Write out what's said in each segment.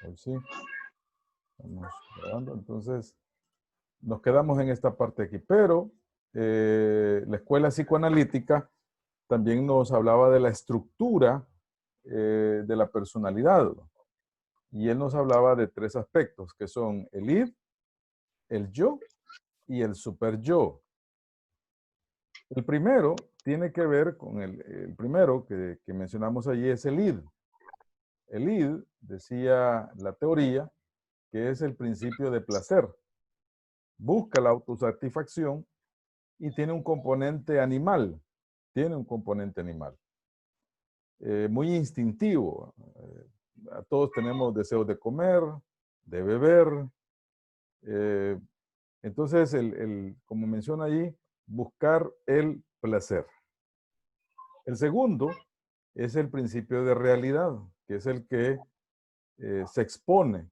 Hoy sí, estamos grabando. Entonces, nos quedamos en esta parte aquí. Pero la escuela psicoanalítica también nos hablaba de la estructura de la personalidad. Y él nos hablaba de tres aspectos, que son el id, el yo y el super yo. El primero tiene que ver con el primero que mencionamos allí, es el id. El id, decía la teoría, que es el principio de placer. Busca la autosatisfacción y tiene un componente animal. Tiene un componente animal. Muy instintivo. Todos tenemos deseos de comer, de beber. Entonces, como menciona ahí, buscar el placer. El segundo es el principio de realidad, que es el que se expone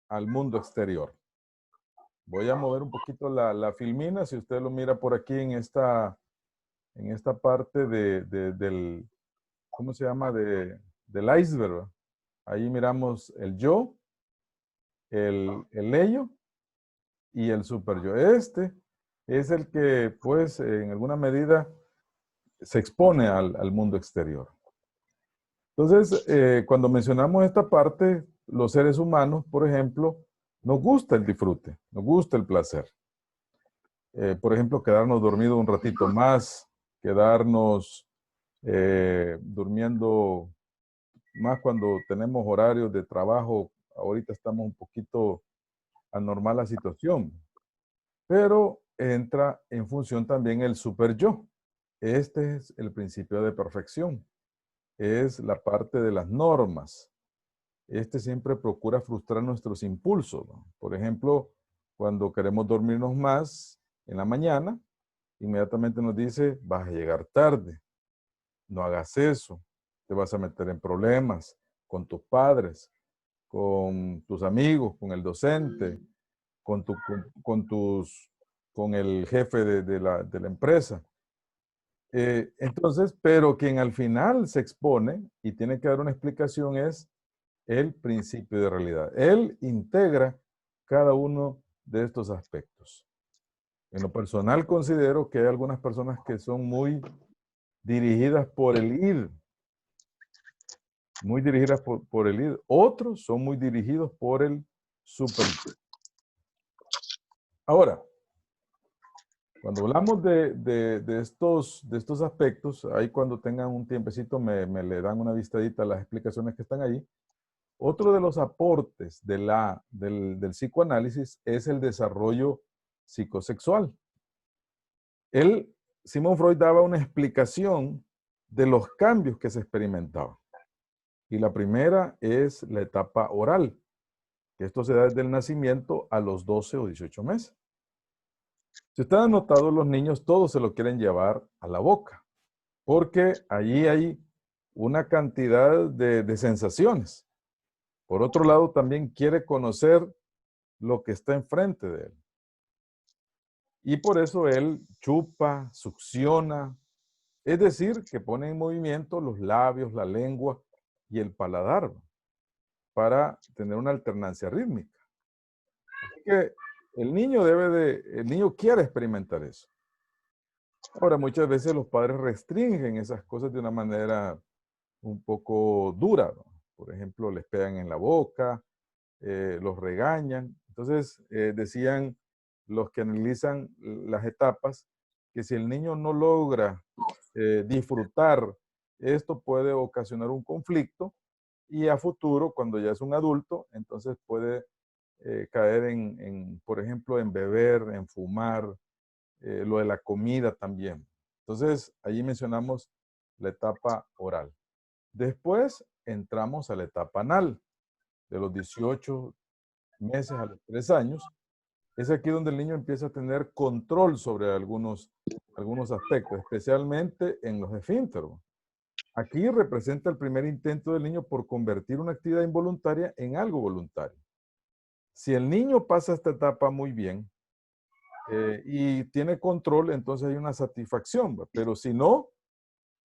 al mundo exterior. Voy a mover un poquito la filmina, si usted lo mira por aquí en esta parte del, ¿cómo se llama? Del iceberg. Ahí miramos el yo, el ello y el super yo. Este es el que, pues, en alguna medida se expone al mundo exterior. Entonces, cuando mencionamos esta parte, los seres humanos, por ejemplo, nos gusta el disfrute, nos gusta el placer. Por ejemplo, quedarnos dormidos un ratito más, quedarnos durmiendo más cuando tenemos horarios de trabajo. Ahorita estamos un poquito anormal la situación, pero entra en función también el super yo. Este es el principio de perfección, es la parte de las normas. Este siempre procura frustrar nuestros impulsos, ¿no? Por ejemplo, cuando queremos dormirnos más en la mañana, inmediatamente nos dice, vas a llegar tarde, no hagas eso, te vas a meter en problemas con tus padres, con tus amigos, con el docente, con el jefe de la empresa. Entonces, pero quien al final se expone y tiene que dar una explicación es el principio de realidad. Él integra cada uno de estos aspectos. En lo personal considero que hay algunas personas que son muy dirigidas por el id, muy dirigidas por el id. Otros son muy dirigidos por el super. Ahora, cuando hablamos de estos aspectos, ahí cuando tengan un tiempecito me le dan una vistadita a las explicaciones que están ahí. Otro de los aportes del psicoanálisis es el desarrollo psicosexual. Sigmund Freud daba una explicación de los cambios que se experimentaban. Y la primera es la etapa oral, que esto se da desde el nacimiento a los 12 o 18 meses. Si ustedes han notado, los niños todos se lo quieren llevar a la boca, porque allí hay una cantidad de sensaciones. Por otro lado, también quiere conocer lo que está enfrente de él. Y por eso él chupa, succiona, es decir, que pone en movimiento los labios, la lengua y el paladar para tener una alternancia rítmica. Así que el niño quiere experimentar eso. Ahora, muchas veces los padres restringen esas cosas de una manera un poco dura, ¿no? Por ejemplo, les pegan en la boca, los regañan. Entonces, decían los que analizan las etapas, que si el niño no logra disfrutar, esto puede ocasionar un conflicto y a futuro, cuando ya es un adulto, entonces puede caer por ejemplo, en beber, en fumar, lo de la comida también. Entonces, allí mencionamos la etapa oral. Después entramos a la etapa anal, de los 18 meses a los 3 años. Es aquí donde el niño empieza a tener control sobre algunos aspectos, especialmente en los esfínteres. Aquí representa el primer intento del niño por convertir una actividad involuntaria en algo voluntario. Si el niño pasa esta etapa muy bien y tiene control, entonces hay una satisfacción, pero si no,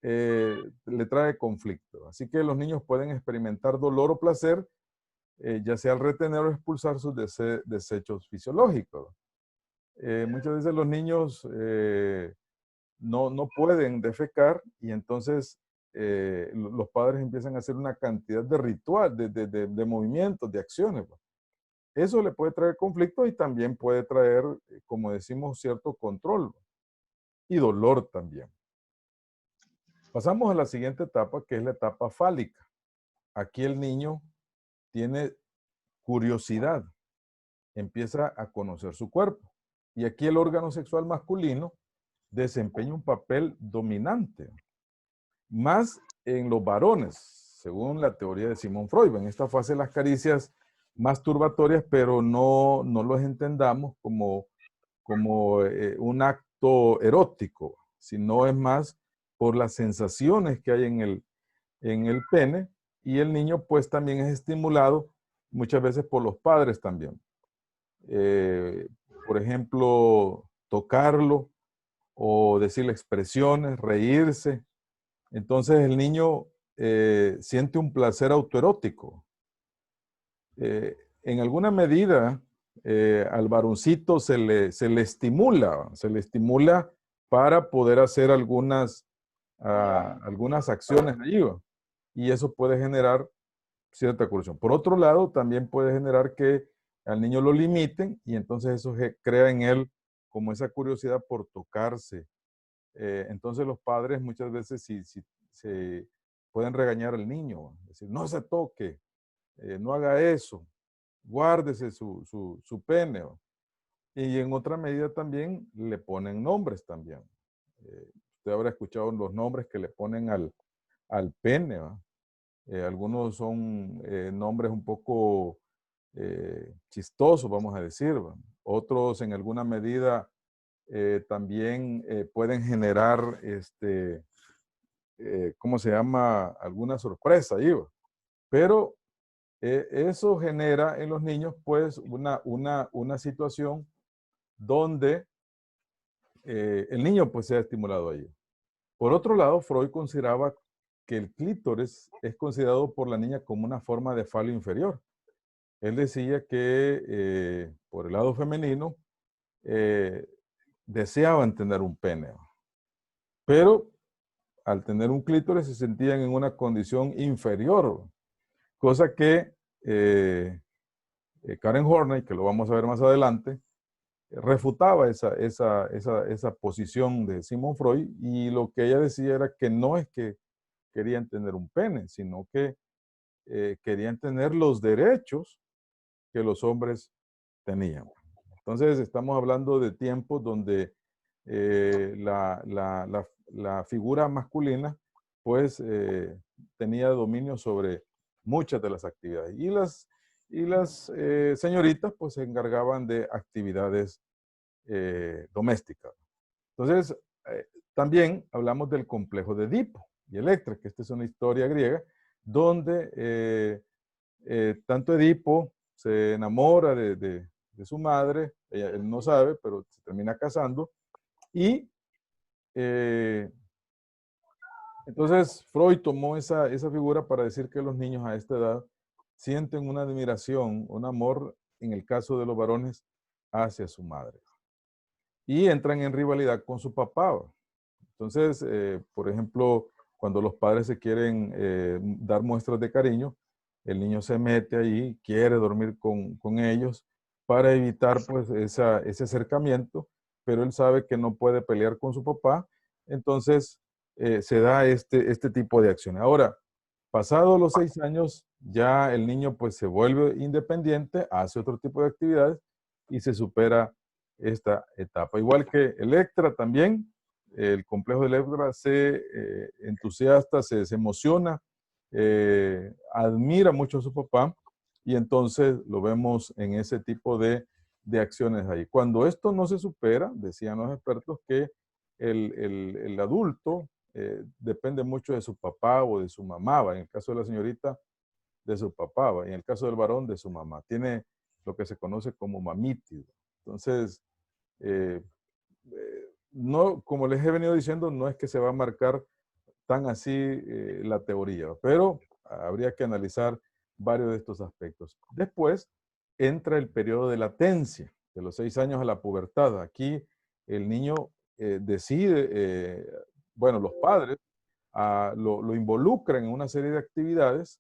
le trae conflicto. Así que los niños pueden experimentar dolor o placer ya sea al retener o expulsar sus desechos fisiológicos. Muchas veces los niños no pueden defecar y entonces los padres empiezan a hacer una cantidad de ritual, de movimientos, de acciones. Eso le puede traer conflicto y también puede traer, como decimos, cierto control y dolor también. Pasamos a la siguiente etapa, que es la etapa fálica. Aquí el niño tiene curiosidad, empieza a conocer su cuerpo. Y aquí el órgano sexual masculino desempeña un papel dominante, más en los varones, según la teoría de Sigmund Freud. En esta fase las caricias masturbatorias, pero no los entendamos como un acto erótico, sino es más por las sensaciones que hay en el pene, y el niño pues también es estimulado muchas veces por los padres también. Por ejemplo, tocarlo o decirle expresiones, reírse. Entonces el niño siente un placer autoerótico. En alguna medida, al varoncito se le estimula para poder hacer algunas acciones allí, ¿va? Y eso puede generar cierta curiosidad. Por otro lado, también puede generar que al niño lo limiten y entonces eso crea en él como esa curiosidad por tocarse. Entonces los padres muchas veces si se pueden regañar al niño, decir, no se toque, no haga eso, guárdese su pene. Y en otra medida también le ponen nombres también. Usted habrá escuchado los nombres que le ponen al pene, ¿va? Algunos son nombres un poco chistosos, vamos a decir, ¿va? Otros en alguna medida también pueden generar, ¿cómo se llama? Alguna sorpresa ahí, ¿va? Pero eso genera en los niños pues una situación donde el niño pues sea estimulado ahí. Por otro lado, Freud consideraba que el clítoris es considerado por la niña como una forma de falo inferior. Él decía que por el lado femenino eh, deseaban tener un pene, pero al tener un clítoris se sentían en una condición inferior, cosa que Karen Horney, que lo vamos a ver más adelante, refutaba esa posición de Sigmund Freud, y lo que ella decía era que no es que querían tener un pene, sino que querían tener los derechos que los hombres tenían. Entonces estamos hablando de tiempos donde la figura masculina pues tenía dominio sobre muchas de las actividades, y las señoritas pues se encargaban de actividades domésticas. Entonces, también hablamos del complejo de Edipo y Electra, que esta es una historia griega, donde tanto Edipo se enamora de su madre, él no sabe, pero se termina casando, y entonces Freud tomó esa figura para decir que los niños a esta edad sienten una admiración, un amor, en el caso de los varones, hacia su madre. Y entran en rivalidad con su papá. Entonces, por ejemplo, cuando los padres se quieren dar muestras de cariño, el niño se mete ahí, quiere dormir con ellos para evitar pues ese acercamiento, pero él sabe que no puede pelear con su papá, entonces se da este tipo de acciones. Ahora, pasados los 6 años, ya el niño pues se vuelve independiente, hace otro tipo de actividades y se supera esta etapa. Igual que Electra también, el complejo de Electra se entusiasta, se emociona, admira mucho a su papá, y entonces lo vemos en ese tipo de acciones ahí. Cuando esto no se supera, decían los expertos que el adulto depende mucho de su papá o de su mamá, ¿va? En el caso de la señorita, de su papá, ¿va? En el caso del varón, de su mamá. Tiene lo que se conoce como mamitis. Entonces, no, como les he venido diciendo, no es que se va a marcar tan así la teoría, pero habría que analizar varios de estos aspectos. Después entra el periodo de latencia, de los 6 años a la pubertad. Aquí el niño decide, bueno, los padres lo involucran en una serie de actividades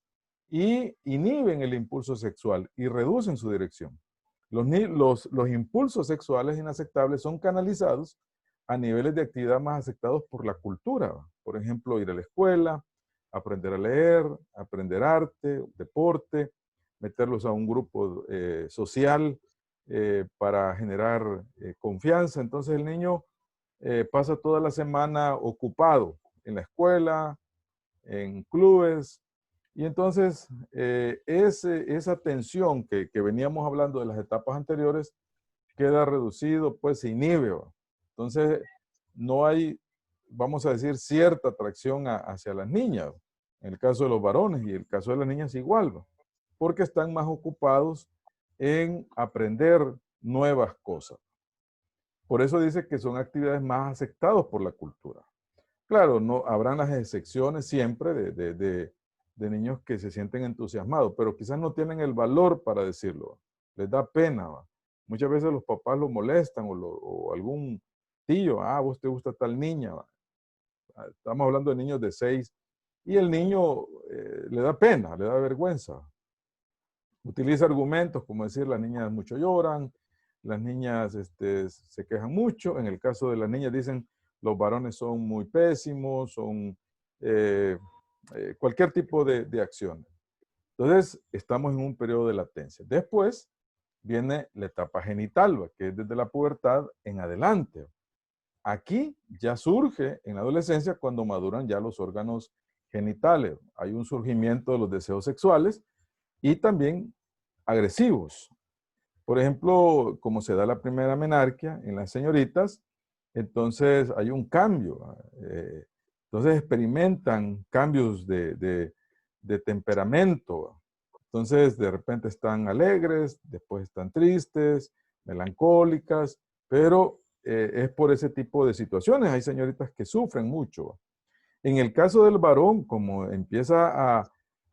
y inhiben el impulso sexual y reducen su dirección. Los impulsos sexuales inaceptables son canalizados a niveles de actividad más aceptados por la cultura. Por ejemplo, ir a la escuela, aprender a leer, aprender arte, deporte, meterlos a un grupo social para generar confianza. Entonces el niño pasa toda la semana ocupado en la escuela, en clubes, y entonces esa tensión que veníamos hablando de las etapas anteriores queda reducido, pues se inhibe. ¿Va? Entonces no hay, vamos a decir, cierta atracción hacia las niñas, en el caso de los varones, y en el caso de las niñas igual, ¿va? Porque están más ocupados en aprender nuevas cosas. Por eso dice que son actividades más aceptadas por la cultura. Claro, no habrán las excepciones siempre de niños que se sienten entusiasmados, pero quizás no tienen el valor para decirlo. Les da pena. ¿Va? Muchas veces los papás lo molestan o algún tío, vos te gusta tal niña. ¿Va? Estamos hablando de niños de 6 y el niño le da pena, le da vergüenza. Utiliza argumentos como decir las niñas mucho lloran, las niñas se quejan mucho. En el caso de las niñas dicen los varones son muy pésimos, son cualquier tipo de acción. Entonces, estamos en un periodo de latencia. Después viene la etapa genital, que es desde la pubertad en adelante. Aquí ya surge en la adolescencia cuando maduran ya los órganos genitales. Hay un surgimiento de los deseos sexuales y también agresivos. Por ejemplo, como se da la primera menarquia en las señoritas, entonces hay un cambio. Entonces experimentan cambios de temperamento. Entonces de repente están alegres, después están tristes, melancólicas, pero es por ese tipo de situaciones. Hay señoritas que sufren mucho. En el caso del varón, como empieza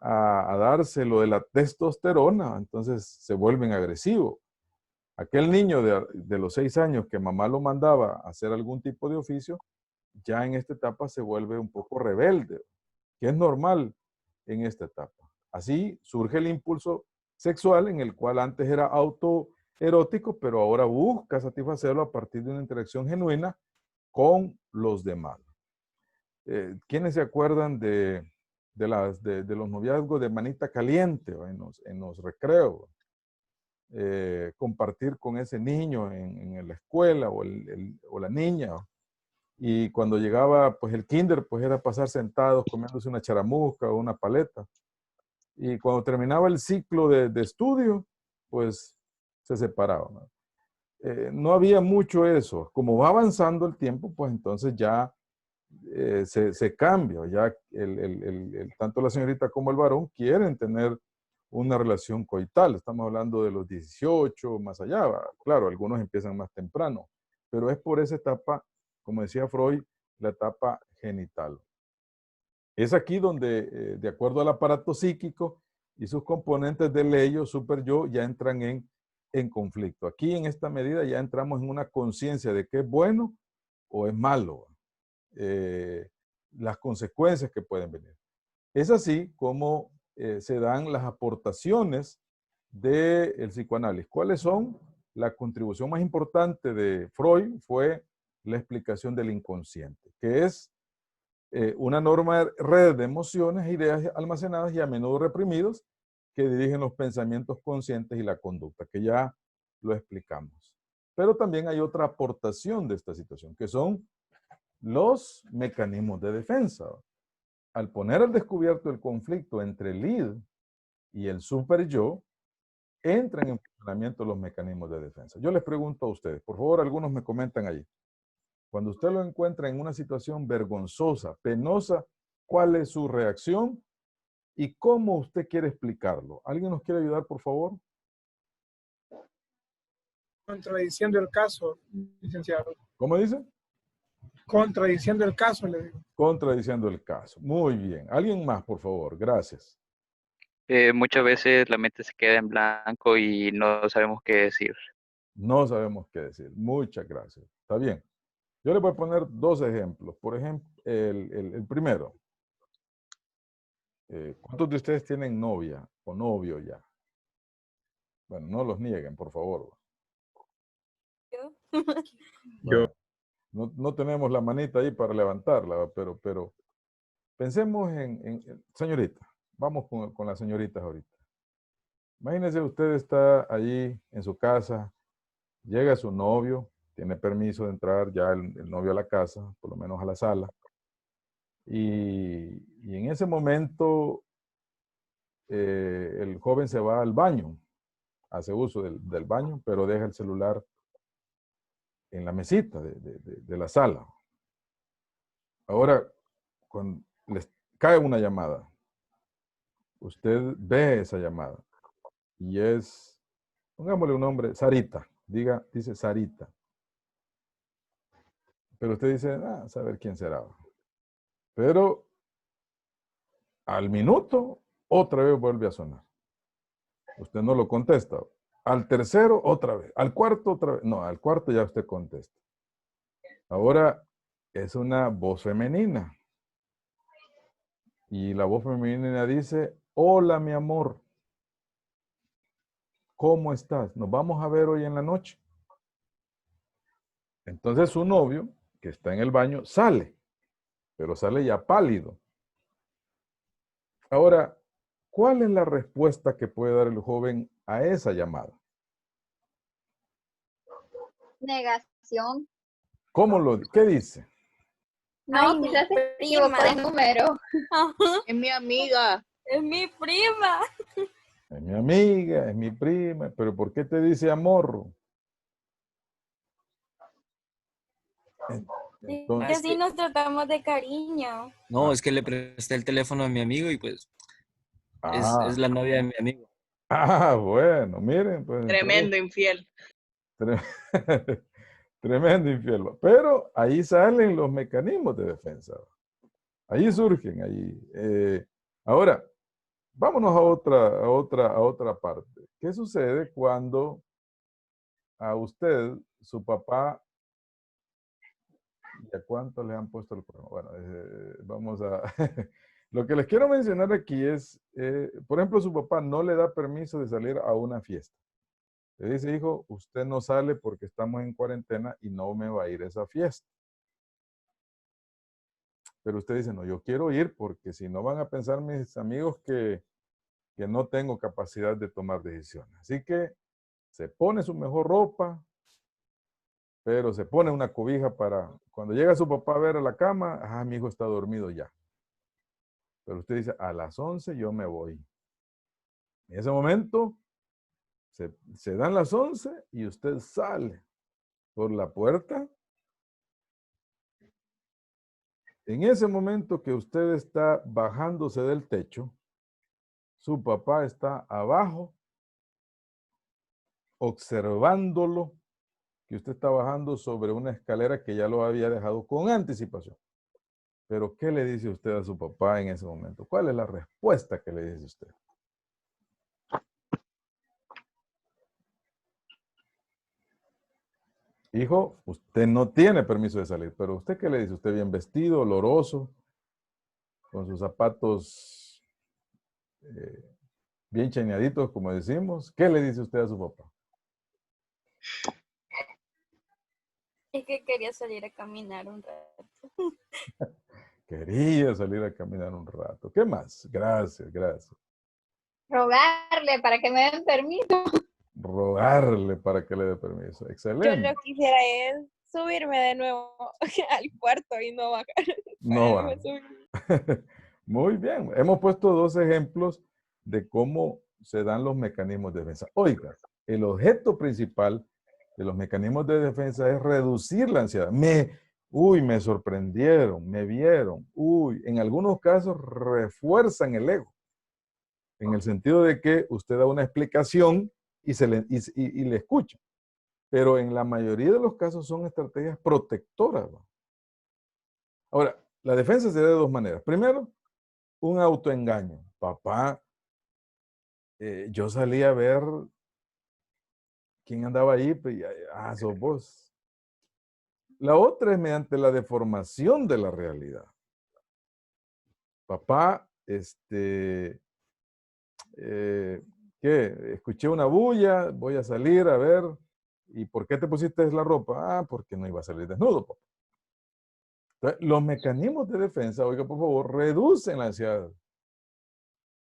a darse lo de la testosterona, entonces se vuelven agresivos. Aquel niño de los 6 años que mamá lo mandaba a hacer algún tipo de oficio, ya en esta etapa se vuelve un poco rebelde, que es normal en esta etapa. Así surge el impulso sexual en el cual antes era autoerótico, pero ahora busca satisfacerlo a partir de una interacción genuina con los demás. ¿Quiénes se acuerdan de los noviazgos de manita caliente en los recreos? Compartir con ese niño en la escuela o la niña. Y cuando llegaba pues el kinder, pues era pasar sentados comiéndose una charamusca o una paleta. Y cuando terminaba el ciclo de estudio, pues se separaban. No había mucho eso. Como va avanzando el tiempo, pues entonces ya se cambia. Ya tanto la señorita como el varón quieren tener una relación coital. Estamos hablando de los 18, más allá. Claro, algunos empiezan más temprano, pero es por esa etapa, como decía Freud, la etapa genital. Es aquí donde, de acuerdo al aparato psíquico y sus componentes del ello, super yo, ya entran en conflicto. Aquí, en esta medida, ya entramos en una conciencia de qué es bueno o es malo. Las consecuencias que pueden venir. Es así como se dan las aportaciones del psicoanálisis. ¿Cuáles son? La contribución más importante de Freud fue la explicación del inconsciente, que es una enorme red de emociones e ideas almacenadas y a menudo reprimidos que dirigen los pensamientos conscientes y la conducta, que ya lo explicamos. Pero también hay otra aportación de esta situación, que son los mecanismos de defensa. Al poner al descubierto el conflicto entre el id y el super yo, entran en funcionamiento los mecanismos de defensa. Yo les pregunto a ustedes, por favor, algunos me comentan allí. Cuando usted lo encuentra en una situación vergonzosa, penosa, ¿cuál es su reacción y cómo usted quiere explicarlo? ¿Alguien nos quiere ayudar, por favor? Contradiciendo el caso, licenciado. ¿Cómo dice? Contradiciendo el caso, le digo. Contradiciendo el caso. Muy bien. ¿Alguien más, por favor? Gracias. Muchas veces la mente se queda en blanco y no sabemos qué decir. No sabemos qué decir. Muchas gracias. Está bien. Yo le voy a poner dos ejemplos. Por ejemplo, el primero. ¿Cuántos de ustedes tienen novia o novio ya? Bueno, no los nieguen, por favor. Yo. Bueno, no tenemos la manita ahí para levantarla, ¿va? Pero pensemos señorita. Vamos con las señoritas ahorita. Imagínese usted está allí en su casa, llega su novio, tiene permiso de entrar ya el novio a la casa, por lo menos a la sala. Y en ese momento el joven se va al baño, hace uso del baño, pero deja el celular en la mesita de la sala. Ahora, cuando les cae una llamada, usted ve esa llamada y es, pongámosle un nombre, Sarita, dice Sarita. Pero usted dice, saber quién será. Pero al minuto, otra vez vuelve a sonar. Usted no lo contesta. Al tercero, otra vez. Al cuarto, otra vez. No, al cuarto ya usted contesta. Ahora es una voz femenina. Y la voz femenina dice, hola mi amor, ¿cómo estás? Nos vamos a ver hoy en la noche. Entonces su novio, que está en el baño, sale, pero sale ya pálido. Ahora, ¿cuál es la respuesta que puede dar el joven a esa llamada? Negación. ¿Qué dice? No, Ay, quizás mi se equivocó prima. de número. Ajá, Es mi amiga. es mi prima. Es mi amiga, es mi prima, pero ¿por qué te dice amor? Y Entonces, así nos tratamos de cariño. No, es que le presté el teléfono a mi amigo y pues es la novia de mi amigo. Bueno, miren, pues Tremendo infiel. tre- tremendo infiel. Pero ahí salen los mecanismos de defensa. Ahí surgen, ahora, vámonos a otra parte. ¿Qué sucede cuando a usted, su papá, ¿y a cuánto le han puesto el cuerno? Bueno, vamos a... Lo que les quiero mencionar aquí es, por ejemplo, su papá no le da permiso de salir a una fiesta. Le dice, hijo, usted no sale porque estamos en cuarentena y no me va a ir a esa fiesta. Pero usted dice, no, yo quiero ir porque si no van a pensar mis amigos que no tengo capacidad de tomar decisiones. Así que se pone su mejor ropa, pero se pone una cobija para, cuando llega su papá a ver a la cama, mi hijo está dormido ya. Pero usted dice, a las 11 yo me voy. En ese momento, se dan las 11 y usted sale por la puerta. En ese momento que usted está bajándose del techo, su papá está abajo, observándolo, que usted está bajando sobre una escalera que ya lo había dejado con anticipación. Pero, ¿qué le dice usted a su papá en ese momento? ¿Cuál es la respuesta que le dice usted? Hijo, usted no tiene permiso de salir, pero ¿usted qué le dice? Usted bien vestido, oloroso, con sus zapatos bien chañaditos, como decimos. ¿Qué le dice usted a su papá? Es que quería salir a caminar un rato. Quería salir a caminar un rato. ¿Qué más? Gracias, gracias. Rogarle para que me den permiso. Rogarle para que le dé permiso. Yo Excelente. lo que quisiera es subirme de nuevo al cuarto y no bajar. No va. Para subir. Muy bien. Hemos puesto dos ejemplos de cómo se dan los mecanismos de defensa. Oiga, el objeto principal de los mecanismos de defensa es reducir la ansiedad. Me sorprendieron, me vieron. En algunos casos refuerzan el ego. En el sentido de que usted da una explicación y le escucha. Pero en la mayoría de los casos son estrategias protectoras, ¿no? Ahora, la defensa se da de dos maneras. Primero, un autoengaño. Papá, yo salí a ver quién andaba ahí, pues, sos vos. La otra es mediante la deformación de la realidad. Papá, ¿qué? Escuché una bulla, voy a salir a ver. ¿Y por qué te pusiste la ropa? Ah, porque no iba a salir desnudo, papá. Entonces, los mecanismos de defensa, oiga, por favor, reducen la ansiedad.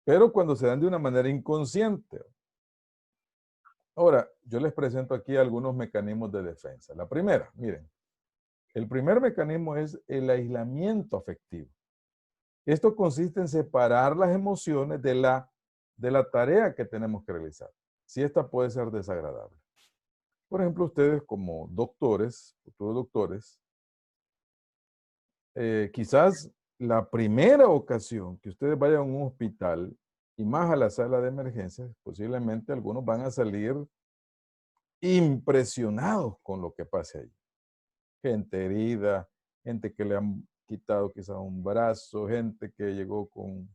Pero cuando se dan de una manera inconsciente. Ahora, yo les presento aquí algunos mecanismos de defensa. La primera, miren, el primer mecanismo es el aislamiento afectivo. Esto consiste en separar las emociones de la tarea que tenemos que realizar, si esta puede ser desagradable. Por ejemplo, ustedes como doctores, futuros doctores, quizás la primera ocasión que ustedes vayan a un hospital y más a la sala de emergencias, posiblemente algunos van a salir impresionados con lo que pase ahí. Gente herida, gente que le han quitado quizás un brazo, gente que llegó con...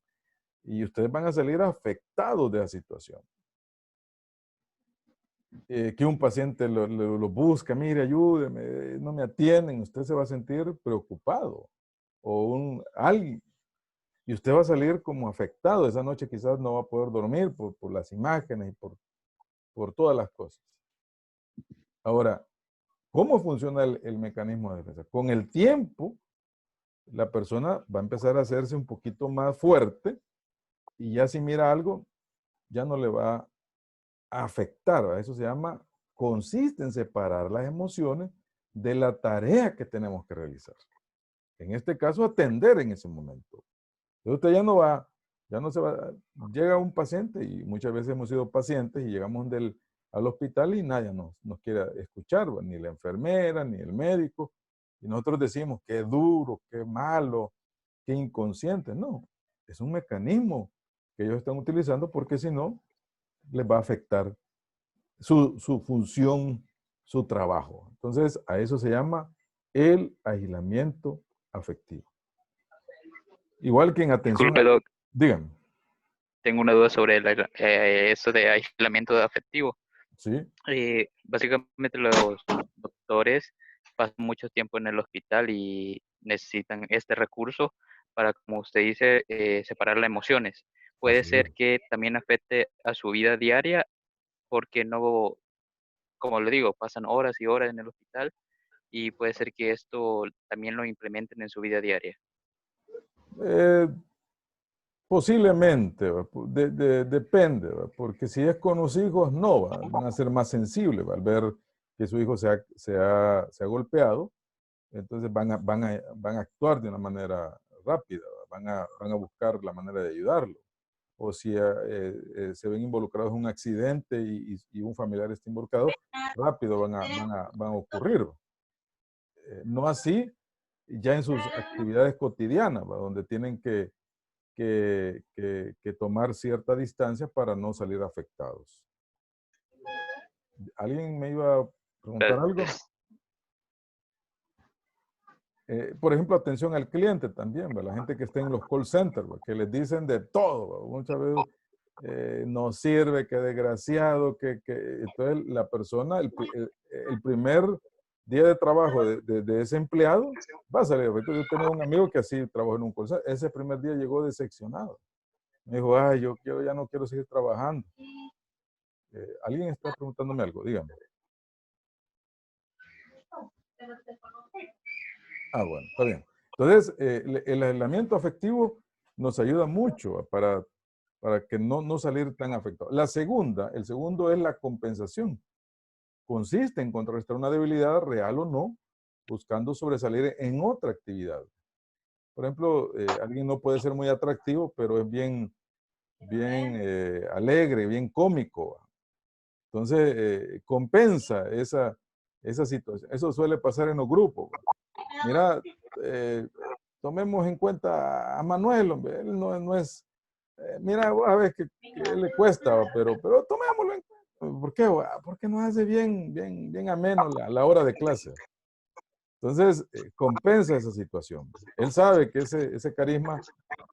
Y ustedes van a salir afectados de la situación. Que un paciente lo busca, mire, ayúdeme, no me atienden, usted se va a sentir preocupado. O alguien, y usted va a salir como afectado. Esa noche quizás no va a poder dormir por las imágenes y por todas las cosas. Ahora, ¿cómo funciona el mecanismo de defensa? Con el tiempo, la persona va a empezar a hacerse un poquito más fuerte y ya si mira algo, ya no le va a afectar. ¿Verdad? Eso se llama, consiste en separar las emociones de la tarea que tenemos que realizar. En este caso, atender en ese momento. Entonces usted ya no se va, llega un paciente y muchas veces hemos sido pacientes y llegamos al hospital y nadie nos quiere escuchar, ni la enfermera, ni el médico. Y nosotros decimos, qué duro, qué malo, qué inconsciente. No, es un mecanismo que ellos están utilizando porque si no, les va a afectar su función, su trabajo. Entonces, a eso se llama el aislamiento afectivo. Igual que en atención... Disculpe, Doc. Díganme. Tengo una duda sobre eso de aislamiento afectivo. Sí. Básicamente los doctores pasan mucho tiempo en el hospital y necesitan este recurso para, como usted dice, separar las emociones. Puede Así ser es. que también afecte a su vida diaria porque no, como le digo, pasan horas y horas en el hospital y puede ser que esto también lo implementen en su vida diaria. Posiblemente, depende, porque si es con los hijos, no, van a ser más sensibles al ver que su hijo se ha golpeado, entonces van a actuar de una manera rápida, van a buscar la manera de ayudarlo. O si se ven involucrados en un accidente y un familiar está involucrado, rápido van a ocurrir. No así, ya en sus actividades cotidianas, donde tienen que tomar cierta distancia para no salir afectados. ¿Alguien me iba a preguntar algo? Por ejemplo, atención al cliente también, ¿verdad? La gente que está en los call centers, ¿verdad? Que les dicen de todo, ¿verdad? Muchas veces no sirve, que desgraciado, entonces la persona, el primer día de trabajo de ese empleado va a salir. Entonces, yo tenía un amigo que así trabajó en un call center, ese primer día llegó decepcionado. Me dijo, ay, yo ya no quiero seguir trabajando. ¿Alguien está preguntándome algo? Dígame. Ah, bueno, está bien. Entonces, el aislamiento afectivo nos ayuda mucho para que no salir tan afectado. El segundo es la compensación. Consiste en contrarrestar una debilidad real o no, buscando sobresalir en otra actividad. Por ejemplo, alguien no puede ser muy atractivo, pero es bien alegre, bien cómico. Entonces, compensa esa situación. Eso suele pasar en los grupos. Mira, tomemos en cuenta a Manuel, hombre. Él no es... mira, a ver que le cuesta, pero tomémoslo en cuenta. ¿Por qué? Porque nos hace bien ameno la hora de clase. Entonces, compensa esa situación. Él sabe que ese carisma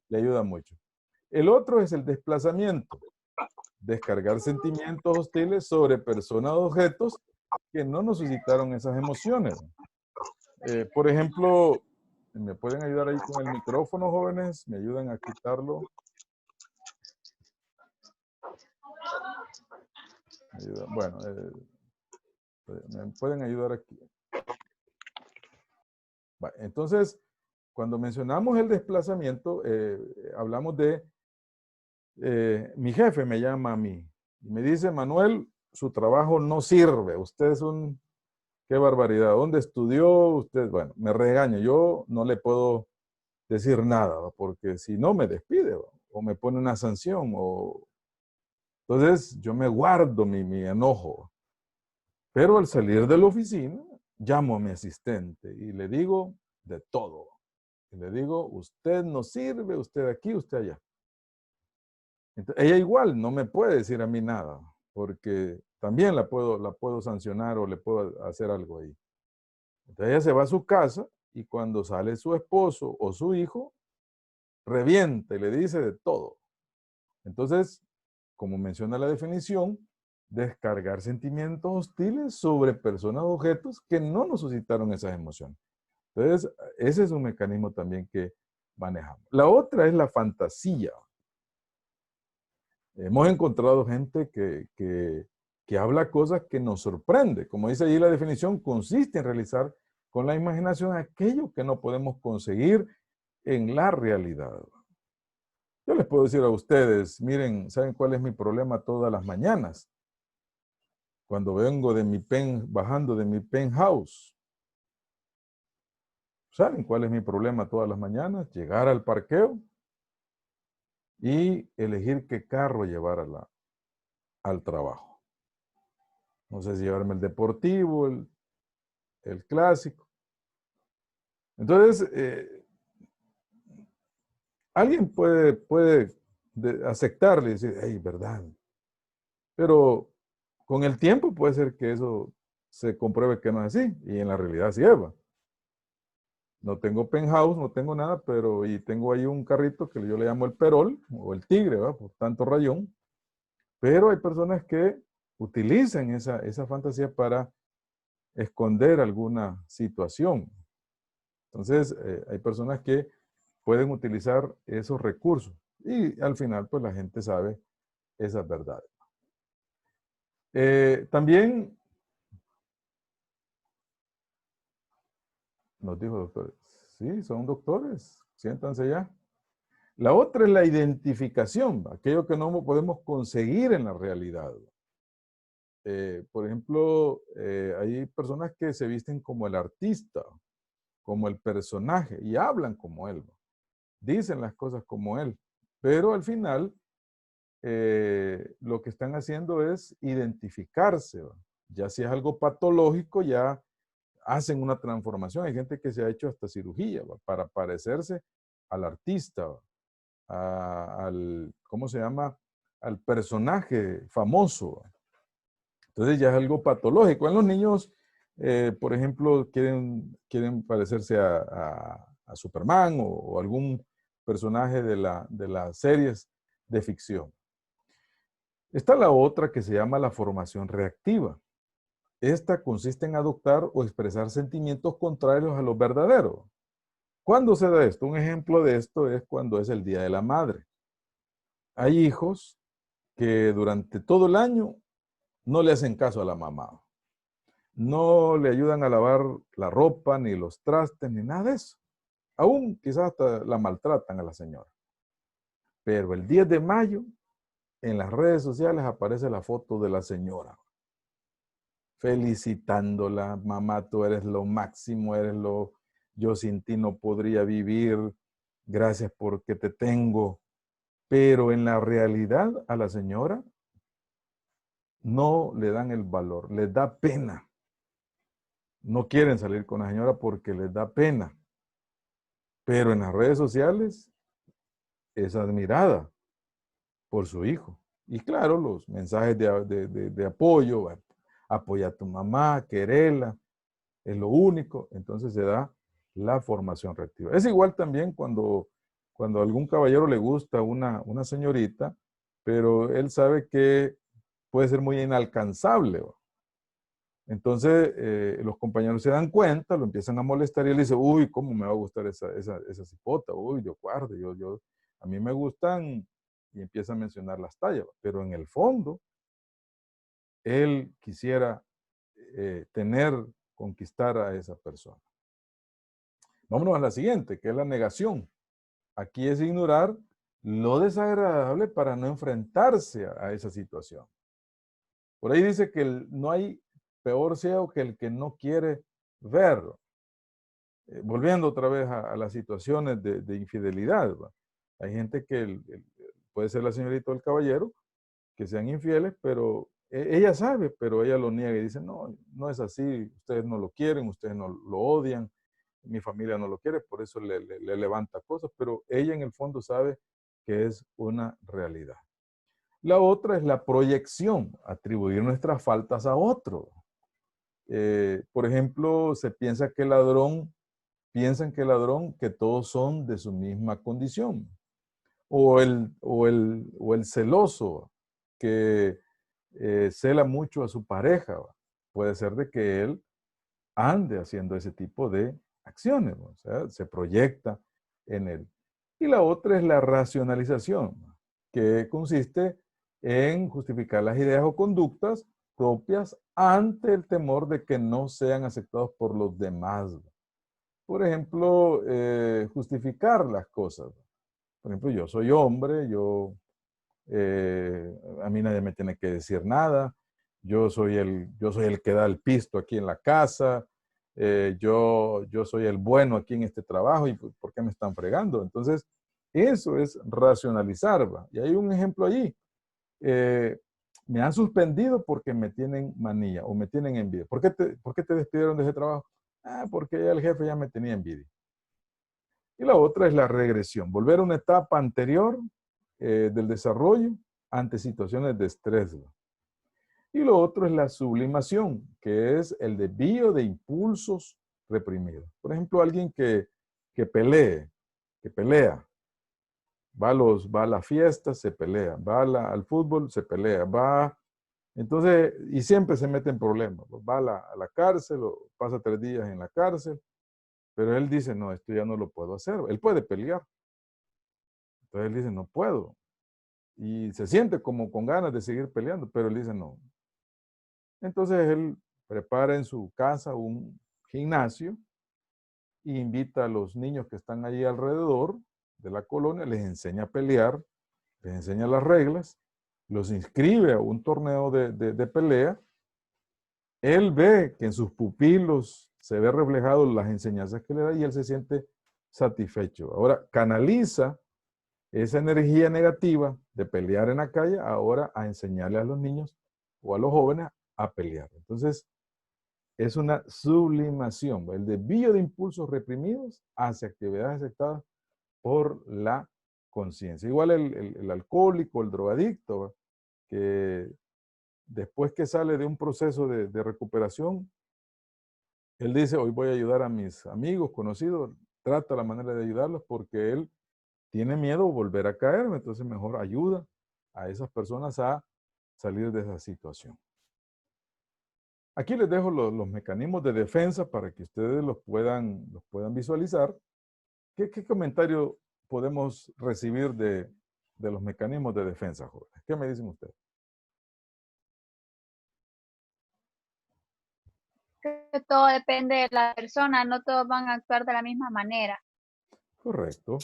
le ayuda mucho. El otro es el desplazamiento. descargar sentimientos hostiles sobre personas o objetos que no nos suscitaron esas emociones. Por ejemplo, ¿me pueden ayudar ahí con el micrófono, jóvenes? ¿Me ayudan a quitarlo? Bueno, ¿me pueden ayudar aquí? Entonces, cuando mencionamos el desplazamiento, hablamos de mi jefe me llama a mí y me dice, Manuel, su trabajo no sirve, usted es un, qué barbaridad, ¿dónde estudió usted? Bueno, me regaña, yo no le puedo decir nada, ¿va? Porque si no me despide, ¿va? O me pone una sanción, o entonces yo me guardo mi enojo. Pero al salir de la oficina, llamo a mi asistente y le digo de todo. Y le digo, usted no sirve, usted aquí, usted allá. Entonces, ella igual no me puede decir a mí nada, porque también la puedo sancionar o le puedo hacer algo ahí. Entonces ella se va a su casa y cuando sale su esposo o su hijo, revienta y le dice de todo. Entonces, como menciona la definición, descargar sentimientos hostiles sobre personas o objetos que no nos suscitaron esas emociones. Entonces, ese es un mecanismo también que manejamos. La otra es la fantasía. Hemos encontrado gente que habla cosas que nos sorprende. Como dice allí la definición, consiste en realizar con la imaginación aquello que no podemos conseguir en la realidad. Yo les puedo decir a ustedes, miren, ¿saben cuál es mi problema todas las mañanas? Cuando vengo de bajando de mi penthouse. ¿Saben cuál es mi problema todas las mañanas? Llegar al parqueo y elegir qué carro llevar al trabajo. No sé si llevarme el deportivo, el clásico. Entonces, alguien puede aceptarle y decir, hey, verdad. Pero con el tiempo puede ser que eso se compruebe que no es así. Y en la realidad sí es. No tengo penthouse, no tengo nada, pero y tengo ahí un carrito que yo le llamo el perol o el tigre, ¿va? Por tanto rayón. Pero hay personas que utilizan esa fantasía para esconder alguna situación. Entonces, hay personas que pueden utilizar esos recursos y al final, pues la gente sabe esas verdades. También nos dijo doctores, sí, son doctores, siéntanse ya. La otra es la identificación, aquello que no podemos conseguir en la realidad. Por ejemplo, hay personas que se visten como el artista, como el personaje y hablan como él. Dicen las cosas como él, pero al final lo que están haciendo es identificarse. Ya si es algo patológico, ya hacen una transformación. Hay gente que se ha hecho hasta cirugía para parecerse al artista, ¿cómo se llama? Al personaje famoso. Entonces ya es algo patológico. En los niños, por ejemplo, quieren parecerse a Superman o algún personaje de las series de ficción. Está la otra que se llama la formación reactiva. Esta consiste en adoptar o expresar sentimientos contrarios a los verdaderos. ¿Cuándo se da esto? Un ejemplo de esto es cuando es el Día de la Madre. Hay hijos que durante todo el año no le hacen caso a la mamá. No le ayudan a lavar la ropa, ni los trastes, ni nada de eso. Aún quizás hasta la maltratan a la señora. Pero el 10 de mayo, en las redes sociales aparece la foto de la señora. Felicitándola, mamá, tú eres lo máximo, yo sin ti no podría vivir, gracias porque te tengo. Pero en la realidad a la señora no le dan el valor, les da pena. No quieren salir con la señora porque les da pena. Pero en las redes sociales es admirada por su hijo. Y claro, los mensajes de apoyo, bueno, apoya a tu mamá, quererla, es lo único. Entonces se da la formación reactiva. Es igual también cuando a algún caballero le gusta una señorita pero él sabe que puede ser muy inalcanzable. ¿Va? Entonces, los compañeros se dan cuenta, lo empiezan a molestar y él dice, uy, ¿cómo me va a gustar esa cipota? Uy, yo guardo, a mí me gustan, y empieza a mencionar las tallas, pero en el fondo, él quisiera conquistar a esa persona. Vámonos a la siguiente, que es la negación. Aquí es ignorar lo desagradable para no enfrentarse a esa situación. Por ahí dice que no hay peor ciego que el que no quiere ver. Volviendo otra vez a las situaciones de infidelidad. ¿Va? Hay gente que puede ser la señorita o el caballero, que sean infieles, pero ella sabe, pero ella lo niega y dice, no, no es así, ustedes no lo quieren, ustedes no lo odian, mi familia no lo quiere, por eso le levanta cosas, pero ella en el fondo sabe que es una realidad. La otra es la proyección, atribuir nuestras faltas a otro. Por ejemplo, piensan que el ladrón, que todos son de su misma condición. O el celoso, que cela mucho a su pareja. Puede ser de que él ande haciendo ese tipo de acciones, ¿no? O sea, se proyecta en él. Y la otra es la racionalización, que consiste en justificar las ideas o conductas propias ante el temor de que no sean aceptados por los demás. Por ejemplo, justificar las cosas. Por ejemplo, yo soy hombre, a mí nadie me tiene que decir nada, yo soy el que da el pisto aquí en la casa, yo soy el bueno aquí en este trabajo y ¿por qué me están fregando? Entonces, eso es racionalizar. ¿Va? Y hay un ejemplo allí. Me han suspendido porque me tienen manía o me tienen envidia. ¿Por qué te despidieron de ese trabajo? Ah, porque el jefe ya me tenía envidia. Y la otra es la regresión, volver a una etapa anterior del desarrollo ante situaciones de estrés. Y lo otro es la sublimación, que es el desvío de impulsos reprimidos. Por ejemplo, alguien que pelea, va a la fiesta, se pelea, va al fútbol, se pelea, entonces, y siempre se mete en problemas. Va a la cárcel o pasa 3 días en la cárcel, pero él dice, no, esto ya no lo puedo hacer. Él puede pelear. Entonces él dice, no puedo. Y se siente como con ganas de seguir peleando, pero él dice, no. Entonces él prepara en su casa un gimnasio e invita a los niños que están allí alrededor de la colonia, les enseña a pelear, les enseña las reglas, los inscribe a un torneo de pelea. Él ve que en sus pupilos se ve reflejado las enseñanzas que le da y él se siente satisfecho. Ahora canaliza esa energía negativa de pelear en la calle ahora a enseñarle a los niños o a los jóvenes a pelear. Entonces, es una sublimación, el desvío de impulsos reprimidos hacia actividades aceptadas por la conciencia. Igual el alcohólico, el drogadicto, que después que sale de un proceso de recuperación, él dice, hoy voy a ayudar a mis amigos, conocidos, trata la manera de ayudarlos porque él tiene miedo de volver a caerme, entonces mejor ayuda a esas personas a salir de esa situación. Aquí les dejo los mecanismos de defensa para que ustedes los puedan visualizar. ¿Qué comentario podemos recibir de los mecanismos de defensa, jóvenes? ¿Qué me dicen ustedes? Que todo depende de la persona, no todos van a actuar de la misma manera. Correcto.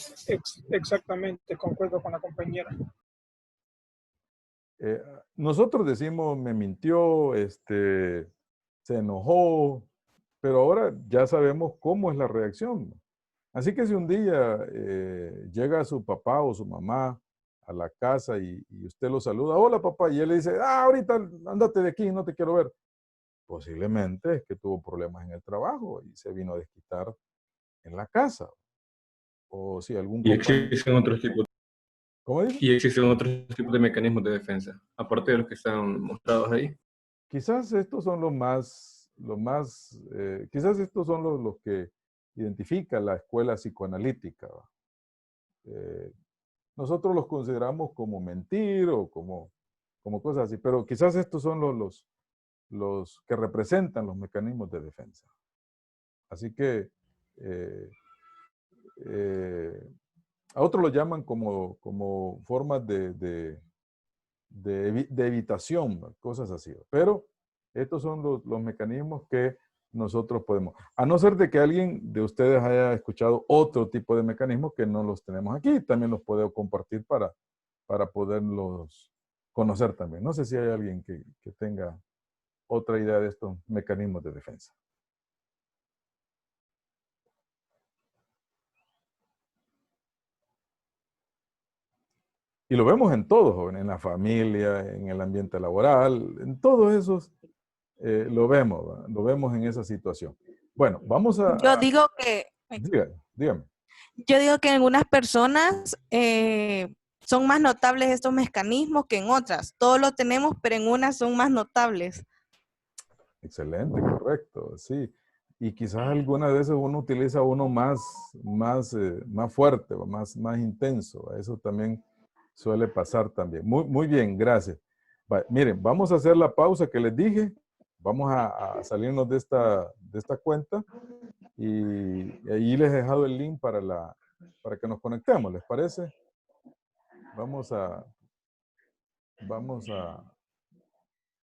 Exactamente, concuerdo con la compañera. Nosotros decimos, me mintió, se enojó, pero ahora ya sabemos cómo es la reacción. Así que si un día llega su papá o su mamá a la casa y usted lo saluda, hola papá, y él le dice, ahorita andate de aquí, no te quiero ver. Posiblemente es que tuvo problemas en el trabajo y se vino a desquitar en la casa. O si algún Y existen otros tipos. ¿Cómo dice? Y existen otros tipos de mecanismos de defensa, aparte de los que están mostrados ahí. Quizás estos son quizás estos son los que identifica la escuela psicoanalítica. nosotros los consideramos como mentir o como cosas así, pero quizás estos son los que representan los mecanismos de defensa. Así que a otros lo llaman como formas de evitación, cosas así. Pero estos son los mecanismos que nosotros podemos. A no ser de que alguien de ustedes haya escuchado otro tipo de mecanismos que no los tenemos aquí, también los puedo compartir para poderlos conocer también. No sé si hay alguien que tenga otra idea de estos mecanismos de defensa. Y lo vemos en todo, joven, en la familia, en el ambiente laboral, en todos esos lo vemos en esa situación. Bueno, vamos a... Yo digo que... Dígame. Yo digo que en algunas personas son más notables estos mecanismos que en otras. Todos lo tenemos, pero en unas son más notables. Excelente, correcto, sí. Y quizás algunas veces uno utiliza uno más fuerte, o más intenso. Eso también suele pasar también. Muy bien, gracias. Miren, vamos a hacer la pausa que les dije. Vamos a salirnos de esta cuenta. Y ahí les he dejado el link para que nos conectemos, ¿les parece? Vamos a